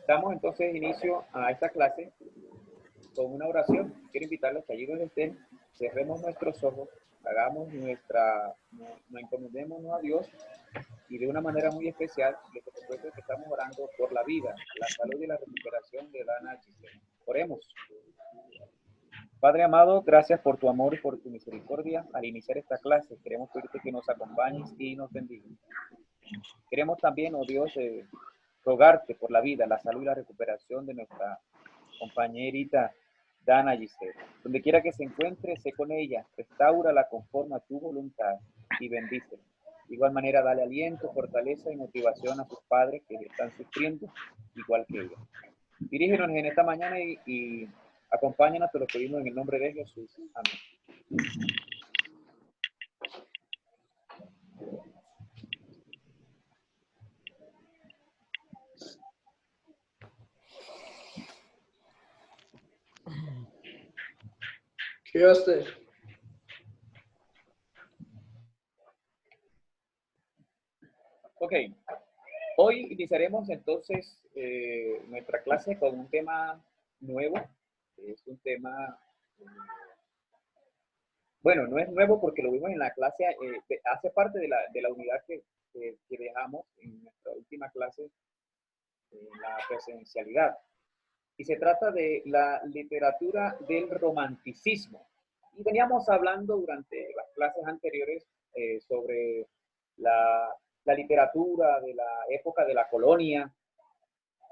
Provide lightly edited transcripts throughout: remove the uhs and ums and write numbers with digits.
Damos entonces inicio a esta clase con una oración. Quiero invitarlos que allí donde estén, cerremos nuestros ojos, hagamos nos encomendémonos a Dios y de una manera muy especial, les recuerdo que estamos orando por la vida, la salud y la recuperación de Dana Giselle. Oremos. Padre amado, gracias por tu amor y por tu misericordia. Al iniciar esta clase, queremos pedirte que nos acompañes y nos bendigas. Queremos también, oh Dios, rogarte por la vida, la salud y la recuperación de nuestra compañerita Dana Giselle. Donde quiera que se encuentre, sé con ella, restáurala conforme a tu voluntad y bendícela. De igual manera, dale aliento, fortaleza y motivación a sus padres que están sufriendo igual que ella. Dirígenos en esta mañana y acompáñanos, te lo pedimos en el nombre de Jesús. Amén. ¿Qué va a hacer? Ok, hoy iniciaremos entonces nuestra clase con un tema nuevo. Es un tema, bueno, no es nuevo porque lo vimos en la clase, hace parte de la unidad que dejamos en nuestra última clase, la presencialidad. Y se trata de la literatura del romanticismo. Y veníamos hablando durante las clases anteriores sobre la literatura de la época de la colonia.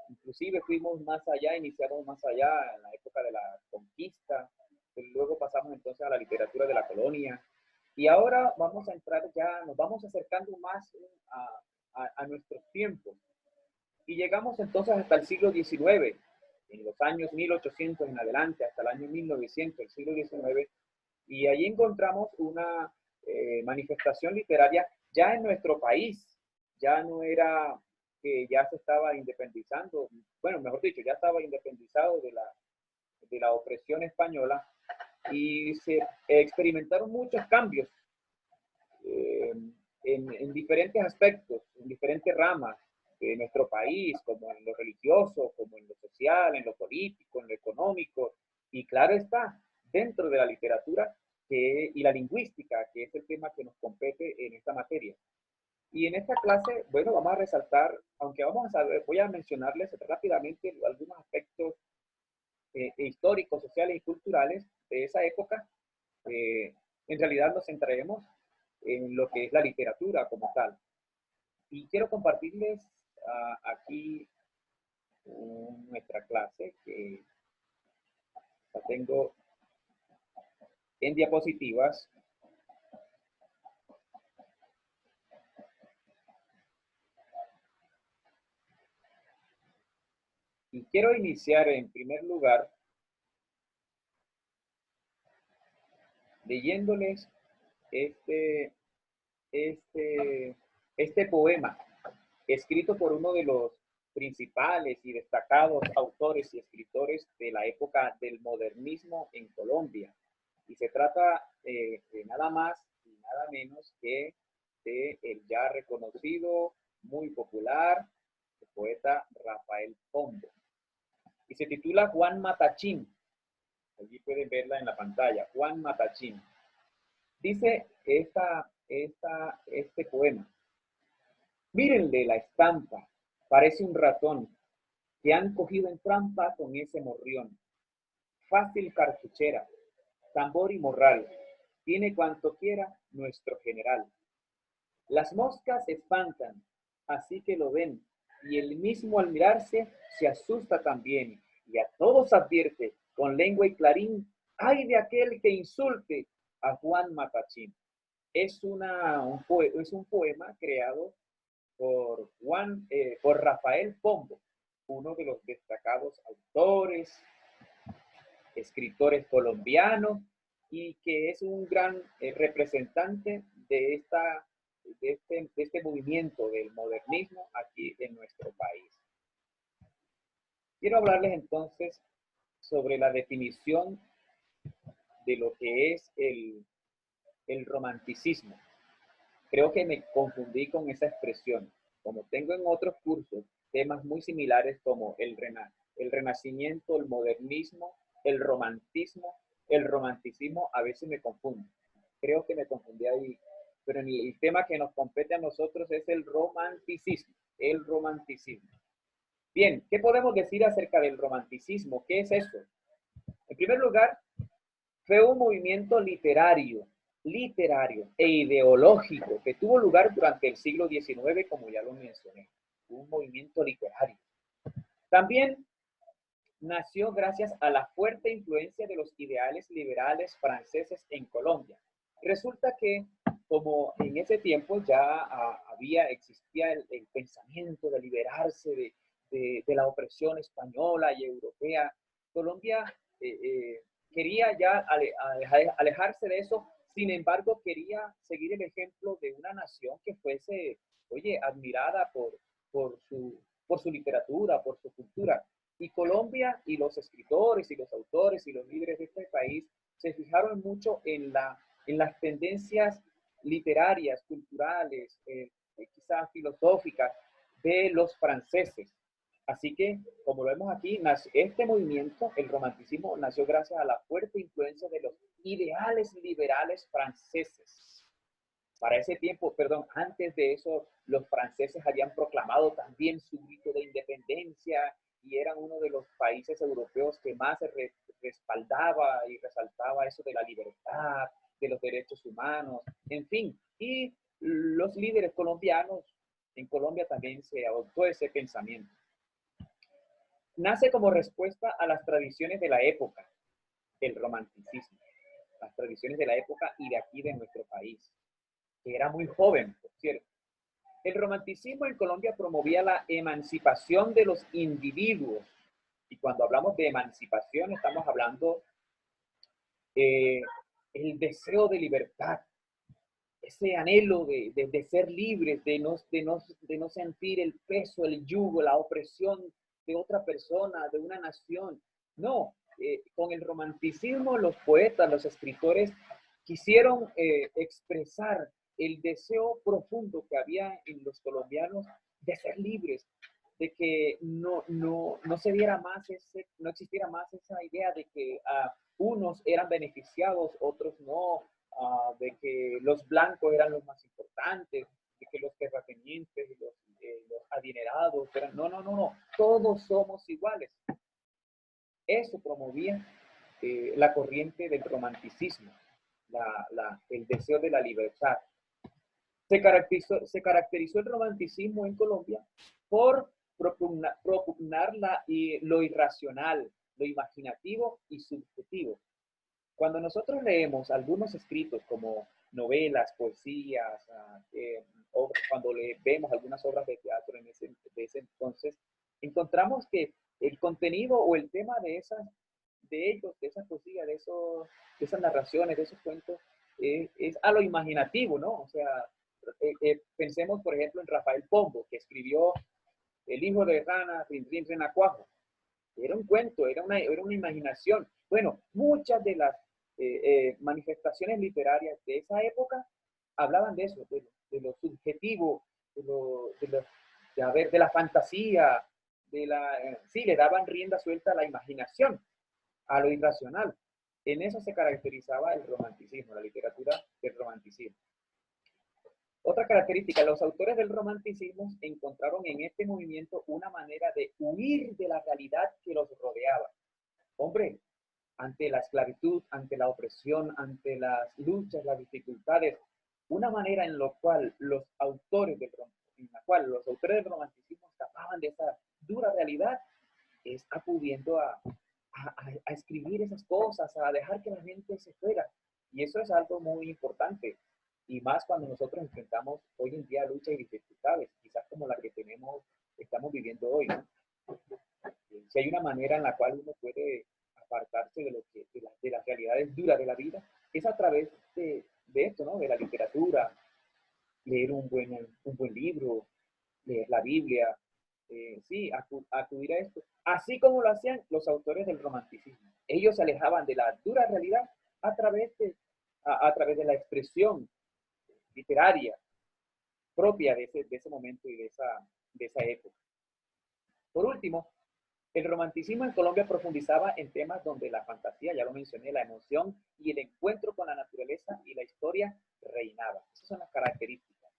Inclusive fuimos más allá, iniciamos más allá en la época de la conquista, luego pasamos entonces a la literatura de la colonia. Y ahora vamos a entrar ya, nos vamos acercando más a nuestros tiempos. Y llegamos entonces hasta el siglo XIX, en los años 1800 en adelante, hasta el año 1900, el siglo XIX, y allí encontramos una manifestación literaria ya en nuestro país. Ya no era que ya se estaba independizando, bueno, mejor dicho, ya estaba independizado de la opresión española y se experimentaron muchos cambios eh, en diferentes aspectos, en diferentes ramas de nuestro país, como en lo religioso, como en lo social, en lo político, en lo económico, y claro está, dentro de la literatura y la lingüística, que es el tema que nos compete en esta materia. Y en esta clase, bueno, vamos a resaltar, aunque voy a mencionarles rápidamente algunos aspectos históricos, sociales y culturales de esa época. En realidad nos centraremos en lo que es la literatura como tal. Y quiero compartirles aquí nuestra clase, que la tengo en diapositivas. Y quiero iniciar en primer lugar leyéndoles este, este poema escrito por uno de los principales y destacados autores y escritores de la época del modernismo en Colombia. Y se trata de nada más y nada menos que de el ya reconocido, muy popular, el poeta Rafael Pombo. Y se titula Juan Matachín. Allí pueden verla en la pantalla, Juan Matachín. Dice este poema: mírenle la estampa, parece un ratón que han cogido en trampa con ese morrión. Fácil cartuchera, tambor y morral, tiene cuanto quiera nuestro general. Las moscas espantan, así que lo ven, y él mismo al mirarse se asusta también, y a todos advierte con lengua y clarín: ¡ay de aquel que insulte a Juan Matachín! Es un poema creado por Rafael Pombo, uno de los destacados autores, escritores colombianos, y que es un gran representante de este movimiento del modernismo aquí en nuestro país. Quiero hablarles entonces sobre la definición de lo que es el romanticismo. Creo que me confundí con esa expresión. Como tengo en otros cursos temas muy similares como el renacimiento, el modernismo, el romantismo. El romanticismo a veces me confunde. Creo que me confundí ahí. Pero el tema que nos compete a nosotros es el romanticismo. El romanticismo. Bien, ¿qué podemos decir acerca del romanticismo? ¿Qué es eso? En primer lugar, fue un movimiento literario e ideológico que tuvo lugar durante el siglo XIX, como ya lo mencioné. Un movimiento literario. También nació gracias a la fuerte influencia de los ideales liberales franceses en Colombia. Resulta que, como en ese tiempo ya existía el pensamiento de liberarse de la opresión española y europea, Colombia quería ya alejarse de eso. Sin embargo, quería seguir el ejemplo de una nación que fuese, admirada por su literatura, por su cultura. Y Colombia y los escritores y los autores y los líderes de este país se fijaron mucho en las tendencias literarias, culturales, quizás filosóficas de los franceses. Así que, como lo vemos aquí, este movimiento, el romanticismo, nació gracias a la fuerte influencia de los ideales liberales franceses. Para ese tiempo, antes de eso, los franceses habían proclamado también su grito de independencia y eran uno de los países europeos que más respaldaba y resaltaba eso de la libertad, de los derechos humanos, en fin. Y los líderes colombianos, en Colombia también se adoptó ese pensamiento. Nace como respuesta a las tradiciones de la época, el romanticismo, las tradiciones de la época y de aquí de nuestro país, que era muy joven, por cierto. El romanticismo en Colombia promovía la emancipación de los individuos. Y cuando hablamos de emancipación, estamos hablando el deseo de libertad, ese anhelo de ser libres, de no sentir el peso, el yugo, la opresión de otra persona, de una nación. No, con el romanticismo los poetas, los escritores quisieron expresar el deseo profundo que había en los colombianos de ser libres, de que no se diera más no existiera más esa idea de que unos eran beneficiados, otros no, de que los blancos eran los más importantes, de que los terratenientes y los adinerados eran, no, todos somos iguales. Eso promovía la corriente del romanticismo, el deseo de la libertad. Se caracterizó el romanticismo en Colombia por propugnar lo irracional, lo imaginativo y subjetivo. Cuando nosotros leemos algunos escritos como novelas, poesías, cuando vemos algunas obras de teatro de ese entonces, encontramos que el contenido o el tema de esas poesías, de esas narraciones, de esos cuentos, es a lo imaginativo, ¿no? O sea, pensemos, por ejemplo, en Rafael Pombo, que escribió El hijo de Rana, Rin Renacuajo. Era un cuento, era una imaginación. Bueno, muchas de las manifestaciones literarias de esa época hablaban de eso, de lo subjetivo, de la fantasía, sí, le daban rienda suelta a la imaginación, a lo irracional. En eso se caracterizaba el romanticismo, la literatura del romanticismo. Otra característica, los autores del romanticismo encontraron en este movimiento una manera de huir de la realidad que los rodeaba. Hombre, ante la esclavitud, ante la opresión, ante las luchas, las dificultades, una manera en la cual los autores del romanticismo escapaban de esa dura realidad es acudiendo a escribir esas cosas, a dejar que la gente se fuera. Y eso es algo muy importante. Y más cuando nosotros enfrentamos hoy en día luchas y dificultades, quizás como la que estamos viviendo hoy, ¿no? Si hay una manera en la cual uno puede apartarse de las realidades duras de la vida, es a través de esto, ¿no? De la literatura, leer un buen libro, leer la Biblia, sí, acudir a esto. Así como lo hacían los autores del romanticismo. Ellos se alejaban de la dura realidad a través de la expresión literaria propia de ese momento y de esa época. Por último, el romanticismo en Colombia profundizaba en temas donde la fantasía, ya lo mencioné, la emoción y el encuentro con la naturaleza y la historia reinaba. Esas son las características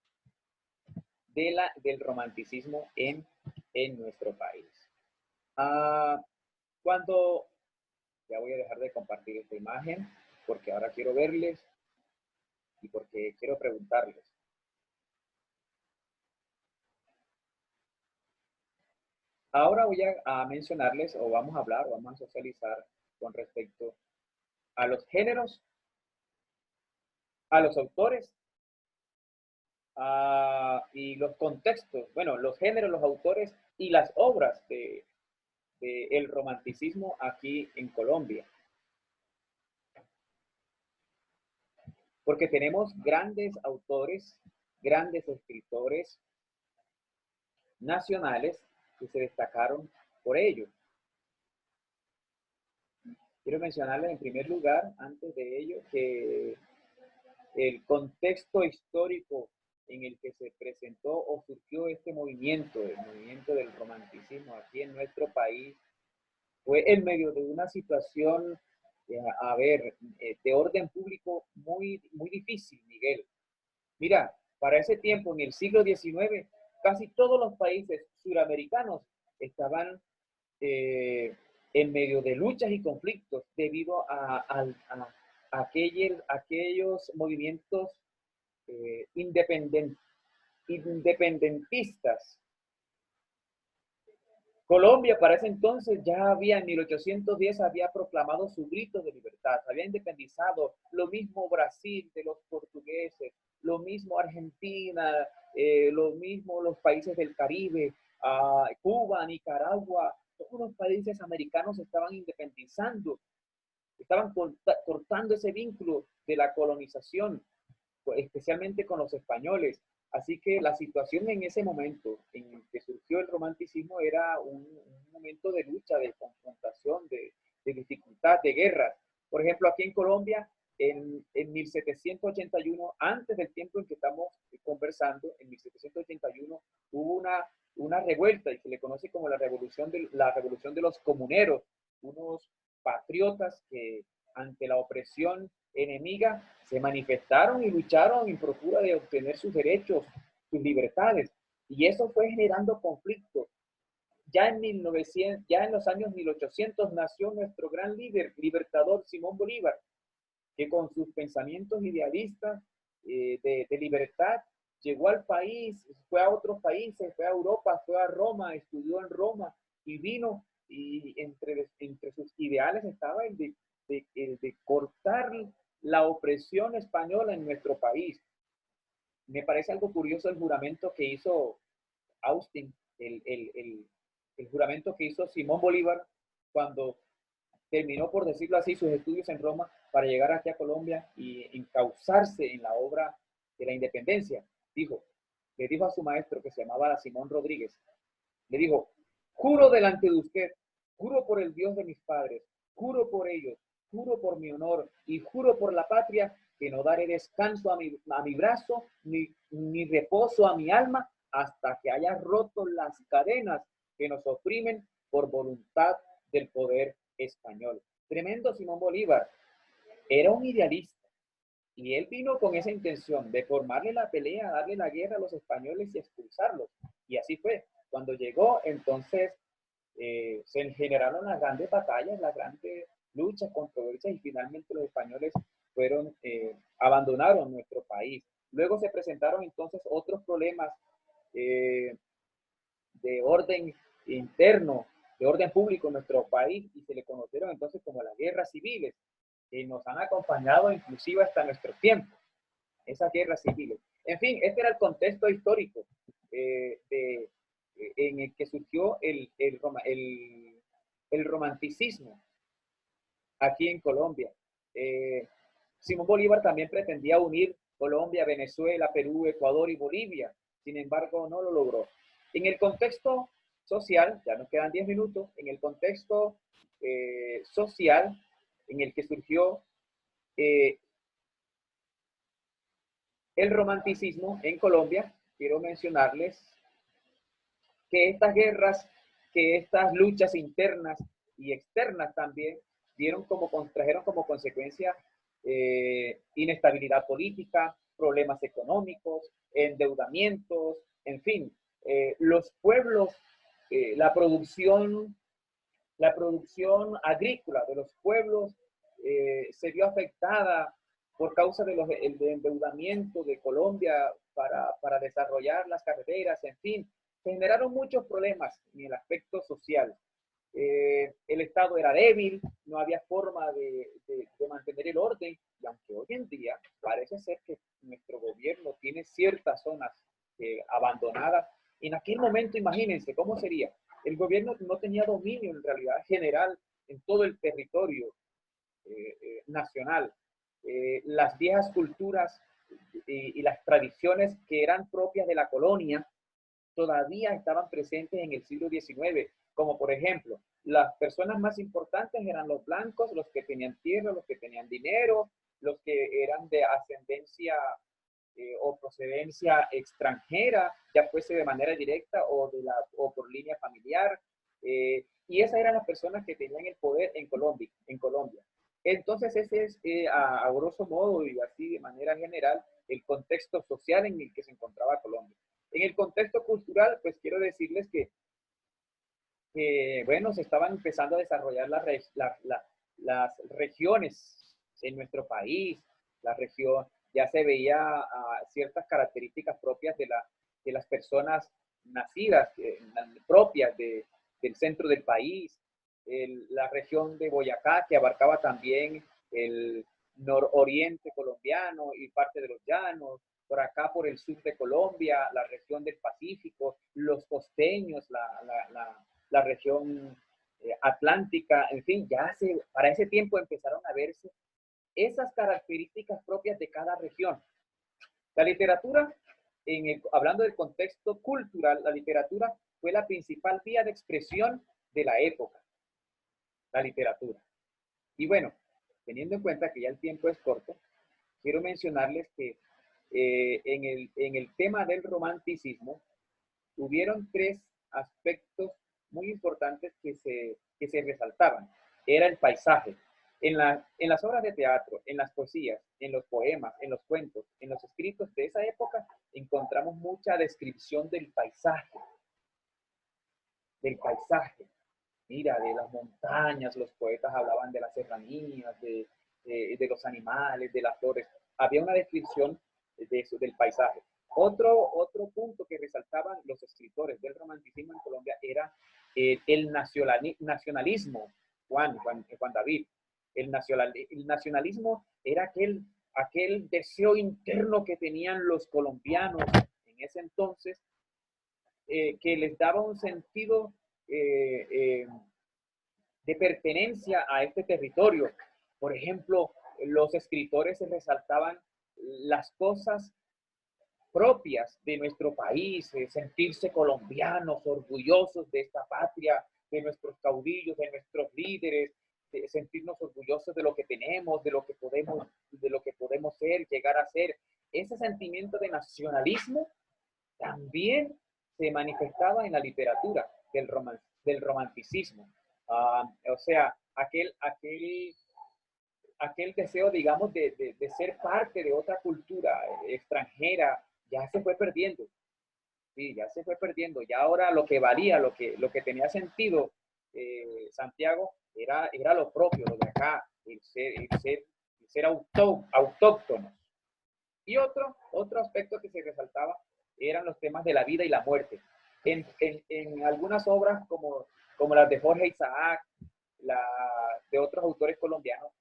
del romanticismo en nuestro país. Cuando, ya voy a dejar de compartir esta imagen, porque ahora quiero verles y porque quiero preguntarles. Ahora voy a mencionarles, o vamos a hablar, o vamos a socializar con respecto a los géneros, a los autores y los contextos, bueno, los géneros, los autores y las obras el romanticismo aquí en Colombia. Porque tenemos grandes autores, grandes escritores nacionales que se destacaron por ello. Quiero mencionarles en primer lugar, antes de ello, que el contexto histórico en el que se presentó o surgió este movimiento, el movimiento del romanticismo aquí en nuestro país, fue en medio de una situación, de orden público muy, muy difícil, Miguel. Mira, para ese tiempo, en el siglo XIX, casi todos los países suramericanos estaban en medio de luchas y conflictos debido a aquellos movimientos independentistas. Colombia para ese entonces ya había, en 1810, había proclamado su grito de libertad, había independizado, lo mismo Brasil de los portugueses, lo mismo Argentina, lo mismo los países del Caribe, Cuba, Nicaragua, todos los países americanos estaban independizando, estaban cortando ese vínculo de la colonización, especialmente con los españoles. Así que la situación en ese momento en que surgió el romanticismo era un momento de lucha, de confrontación, de dificultad, de guerra. Por ejemplo, aquí en Colombia, en 1781, antes del tiempo en que estamos conversando, en 1781 hubo una revuelta y se le conoce como la revolución de los comuneros, unos patriotas que ante la opresión enemiga se manifestaron y lucharon en procura de obtener sus derechos, sus libertades, y eso fue generando conflictos. Ya en los años 1800 nació nuestro gran líder, libertador Simón Bolívar, que con sus pensamientos idealistas de libertad llegó al país, fue a otros países, fue a Europa, fue a Roma, estudió en Roma y vino, y entre sus ideales estaba el de cortar la opresión española en nuestro país. Me parece algo curioso el juramento que hizo Austin, el juramento que hizo Simón Bolívar cuando terminó, por decirlo así, sus estudios en Roma para llegar aquí a Colombia y encauzarse en la obra de la independencia. Le dijo a su maestro, que se llamaba Simón Rodríguez, le dijo: juro delante de usted, juro por el Dios de mis padres, juro por ellos, juro por mi honor y juro por la patria, que no daré descanso a mi brazo, ni reposo a mi alma, hasta que haya roto las cadenas que nos oprimen por voluntad del poder español. Tremendo Simón Bolívar. Era un idealista y él vino con esa intención de formarle la pelea, darle la guerra a los españoles y expulsarlos. Y así fue. Cuando llegó, entonces se generaron las grandes batallas, las grandes luchas, controversias, y finalmente los españoles abandonaron nuestro país. Luego se presentaron entonces otros problemas de orden interno, de orden público en nuestro país, y se le conocieron entonces como las guerras civiles, que nos han acompañado inclusive hasta nuestros tiempos, esas guerras civiles. En fin, este era el contexto histórico en el que surgió el romanticismo aquí en Colombia. Simón Bolívar también pretendía unir Colombia, Venezuela, Perú, Ecuador y Bolivia. Sin embargo, no lo logró. En el contexto social, ya nos quedan 10 minutos, en el contexto social en el que surgió el romanticismo en Colombia, quiero mencionarles que estas guerras que estas luchas internas y externas también trajeron como consecuencia inestabilidad política, problemas económicos, endeudamientos, en fin, los pueblos, la producción agrícola de los pueblos se vio afectada por causa del endeudamiento de Colombia para desarrollar las carreteras, en fin, se generaron muchos problemas en el aspecto social. El Estado era débil, no había forma de mantener el orden, y aunque hoy en día parece ser que nuestro gobierno tiene ciertas zonas abandonadas, en aquel momento imagínense cómo sería. El gobierno no tenía dominio en realidad general en todo el territorio nacional. Las viejas culturas y las tradiciones que eran propias de la colonia todavía estaban presentes en el siglo XIX, como por ejemplo, las personas más importantes eran los blancos, los que tenían tierra, los que tenían dinero, los que eran de ascendencia o procedencia extranjera, ya fuese de manera directa o por línea familiar, y esas eran las personas que tenían el poder en Colombia. Entonces ese es a grosso modo y así de manera general el contexto social en el que se encontraba Colombia. En el contexto cultural, pues quiero decirles que bueno, se estaban empezando a desarrollar las regiones en nuestro país, la región, ya se veía ciertas características propias de las personas nacidas, propias del centro del país, la región de Boyacá, que abarcaba también el nororiente colombiano y parte de los llanos, por acá por el sur de Colombia, la región del Pacífico, los costeños, la región atlántica, en fin, para ese tiempo empezaron a verse esas características propias de cada región. La literatura, hablando del contexto cultural, la literatura fue la principal vía de expresión de la época, la literatura. Y bueno, teniendo en cuenta que ya el tiempo es corto, quiero mencionarles que en el tema del romanticismo hubieron tres aspectos muy importantes que se resaltaban. Era el paisaje. En las obras de teatro, en las poesías, en los poemas, en los cuentos, en los escritos de esa época, encontramos mucha descripción del paisaje. Mira, de las montañas, los poetas hablaban de las serranías, de los animales, de las flores. Había una descripción de eso, del paisaje. Otro punto que resaltaban los escritores del romanticismo en Colombia era el nacionalismo, Juan David. El nacionalismo era aquel deseo interno que tenían los colombianos en ese entonces, que les daba un sentido de pertenencia a este territorio. Por ejemplo, los escritores resaltaban las cosas propias de nuestro país, sentirse colombianos, orgullosos de esta patria, de nuestros caudillos, de nuestros líderes, de sentirnos orgullosos de lo que tenemos, de lo que podemos ser, llegar a ser. Ese sentimiento de nacionalismo también se manifestaba en la literatura del romanticismo. O sea, aquel deseo, digamos, de ser parte de otra cultura extranjera, ya se fue perdiendo. Sí, ya se fue perdiendo. Ya ahora lo que valía, lo que tenía sentido, Santiago, era lo propio, lo de acá, el ser autóctonos. Y otro aspecto que se resaltaba eran los temas de la vida y la muerte. En algunas obras como las de Jorge Isaac, de otros autores colombianos,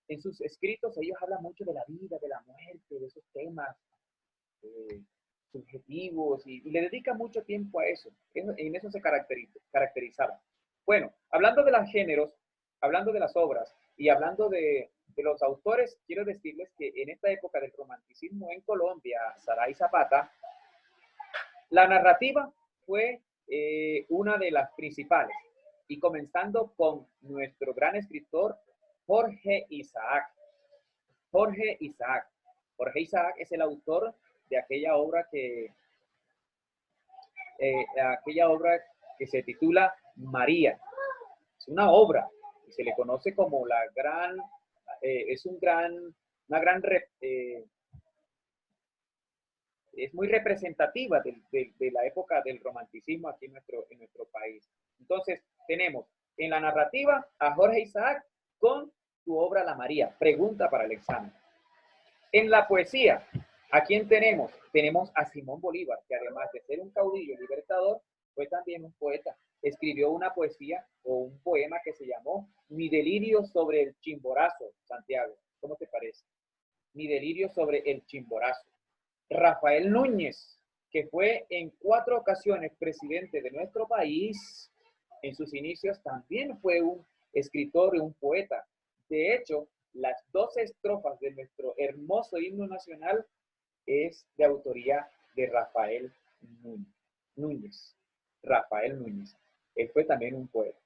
en sus escritos ellos hablan mucho de la vida, de la muerte, de esos temas subjetivos y le dedican mucho tiempo a eso. En eso se caracterizaban. Bueno, hablando de los géneros, hablando de las obras y hablando de los autores, quiero decirles que en esta época del romanticismo en Colombia, Saray Zapata, la narrativa fue una de las principales, y comenzando con nuestro gran escritor Jorge Isaac. Jorge Isaac es el autor de aquella obra que se titula María. Es una obra y se le conoce como la gran, es muy representativa de la época del romanticismo aquí en nuestro país. Entonces, tenemos en la narrativa a Jorge Isaac con su obra La María. Pregunta para el examen. En la poesía, ¿a quién tenemos? Tenemos a Simón Bolívar, que además de ser un caudillo libertador, fue también un poeta. Escribió una poesía o un poema que se llamó Mi delirio sobre el Chimborazo, Santiago. ¿Cómo te parece? Mi delirio sobre el Chimborazo. Rafael Núñez, que fue en 4 ocasiones presidente de nuestro país, en sus inicios también fue un escritor y un poeta. De hecho, las 12 estrofas de nuestro hermoso himno nacional es de autoría de Rafael Núñez. Rafael Núñez. Él fue también un poeta.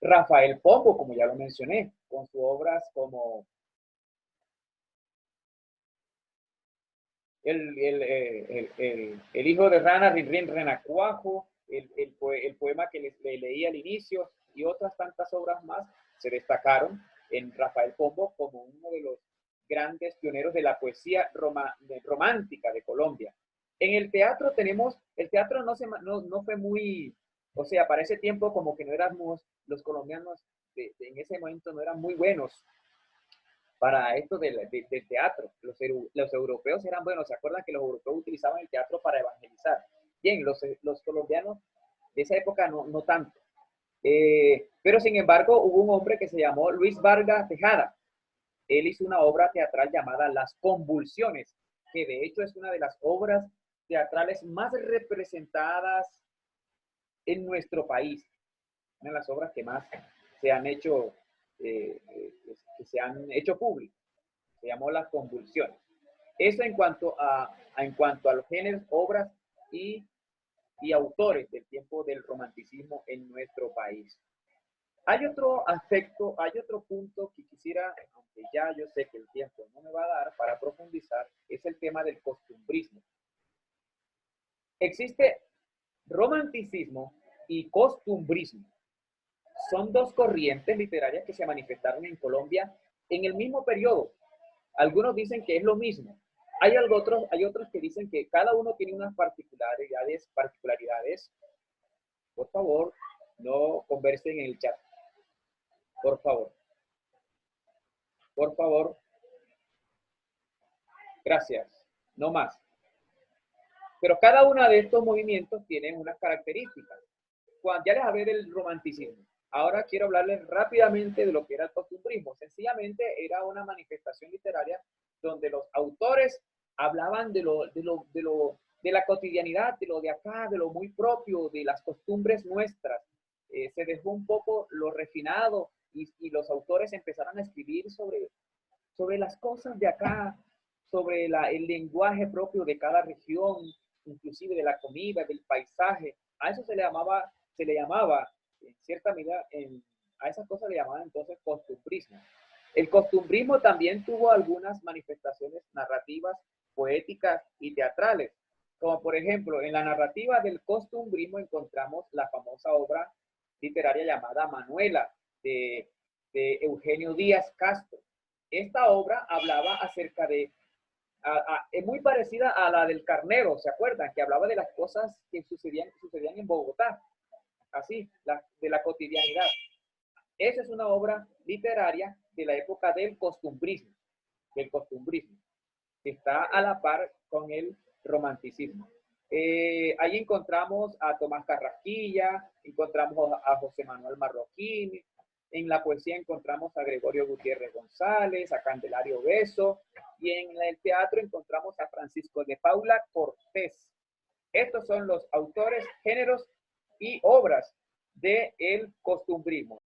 Rafael Pombo, como ya lo mencioné, con sus obras como el hijo de Rana, Rinrin Renacuajo, el poema que le leí al inicio y otras tantas obras más se destacaron en Rafael Pombo como uno de los grandes pioneros de la poesía romántica de Colombia. En el teatro el teatro no fue muy, o sea, para ese tiempo como que no éramos, los colombianos en ese momento no eran muy buenos para esto del teatro. Los europeos eran buenos. ¿Se acuerdan que los europeos utilizaban el teatro para evangelizar? Bien, los colombianos de esa época no tanto. Pero sin embargo hubo un hombre que se llamó Luis Vargas Tejada. Él hizo una obra teatral llamada Las Convulsiones, que de hecho es una de las obras teatrales más representadas en nuestro país. Una de las obras que más se han hecho públicas. Se llamó Las Convulsiones. Eso en cuanto a los géneros, obras y autores del tiempo del romanticismo en nuestro país. Hay otro aspecto, hay otro punto que quisiera, aunque ya yo sé que el tiempo no me va a dar para profundizar, es el tema del costumbrismo. Existe romanticismo y costumbrismo. Son 2 corrientes literarias que se manifestaron en Colombia en el mismo periodo. Algunos dicen que es lo mismo. Hay otros que dicen que cada uno tiene unas particularidades. Por favor, no conversen en el chat. Por favor. Por favor. Gracias. No más. Pero cada uno de estos movimientos tiene unas características. Ya les hablé del romanticismo. Ahora quiero hablarles rápidamente de lo que era el costumbrismo. Sencillamente era una manifestación literaria donde los autores hablaban de la cotidianidad, de lo de acá, de lo muy propio, de las costumbres nuestras. Se dejó un poco lo refinado y los autores empezaron a escribir sobre las cosas de acá, sobre el lenguaje propio de cada región, inclusive de la comida, del paisaje. A eso se le llamaba en cierta medida, a esas cosas le llamaban entonces costumbrismo. El costumbrismo también tuvo algunas manifestaciones narrativas, poéticas y teatrales, como por ejemplo, en la narrativa del costumbrismo encontramos la famosa obra literaria llamada Manuela, de Eugenio Díaz Castro. Esta obra hablaba acerca es muy parecida a la del Carnero, ¿se acuerdan? Que hablaba de las cosas que sucedían en Bogotá, así, de la cotidianidad. Esa es una obra literaria de la época del costumbrismo, que está a la par con el romanticismo. Ahí encontramos a Tomás Carrasquilla, encontramos a José Manuel Marroquín, en la poesía encontramos a Gregorio Gutiérrez González, a Candelario Beso, y en el teatro encontramos a Francisco de Paula Cortés. Estos son los autores, géneros y obras del costumbrismo.